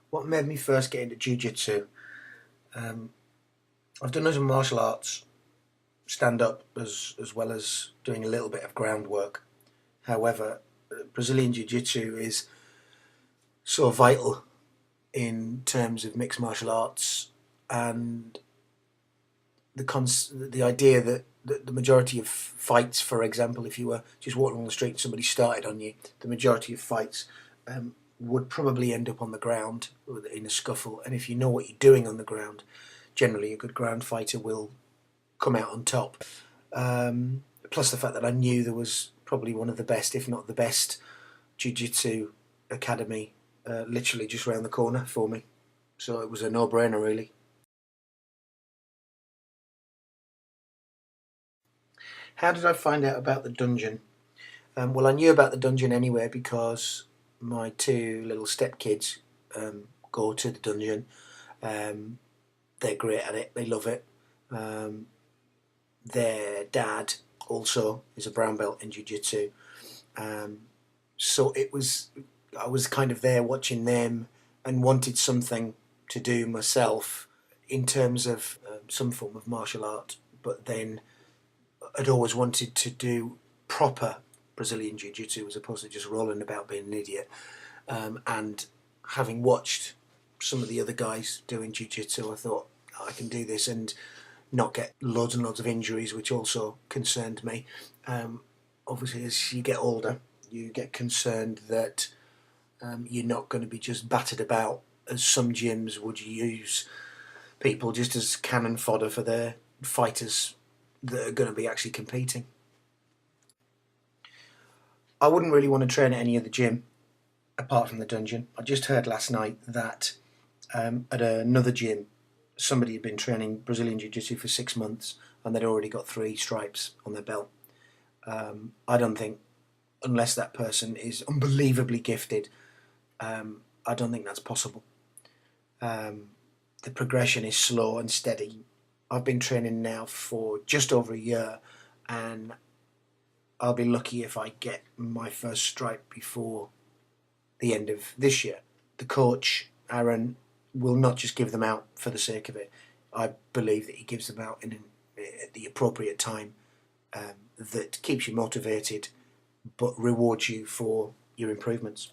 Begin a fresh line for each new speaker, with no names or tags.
What made me first get into Jui Jitsu? I've done some martial arts, stand up as well as doing a little bit of groundwork. However, Brazilian Jiu Jitsu is so vital in terms of mixed martial arts, and the idea that the majority of fights, for example, if you were just walking on the street and somebody started on you, the majority of fights would probably end up on the ground in a scuffle. And if you know what you're doing on the ground, generally a good ground fighter will come out on top. Plus the fact that I knew there was probably one of the best, if not the best, jiu-jitsu academy literally just round the corner for me. So it was a no-brainer, really. How did I find out about the dungeon? Well, I knew about the dungeon anyway because my two little stepkids go to the dungeon. Um, they're great at it. They love it. Um, their dad also is a brown belt in jiu-jitsu. Um, so I was kind of there watching them and wanted something to do myself in terms of some form of martial art. But then I'd always wanted to do proper Brazilian Jiu-Jitsu as opposed to just rolling about being an idiot. And having watched some of the other guys doing Jiu-Jitsu, I thought I can do this and not get loads and loads of injuries, which also concerned me. Obviously, as you get older, you get concerned that you're not going to be just battered about, as some gyms would use people just as cannon fodder for their fighters that are going to be actually competing. I wouldn't really want to train at any other gym apart from the dungeon. I just heard last night that at another gym, somebody had been training Brazilian Jiu Jitsu for 6 months and they'd already got 3 stripes on their belt. I don't think, unless that person is unbelievably gifted, I don't think that's possible. The progression is slow and steady. I've been training now for just over a year, and I'll be lucky if I get my first stripe before the end of this year. The coach, Aaron, will not just give them out for the sake of it. I believe that he gives them out at the appropriate time that keeps you motivated but rewards you for your improvements.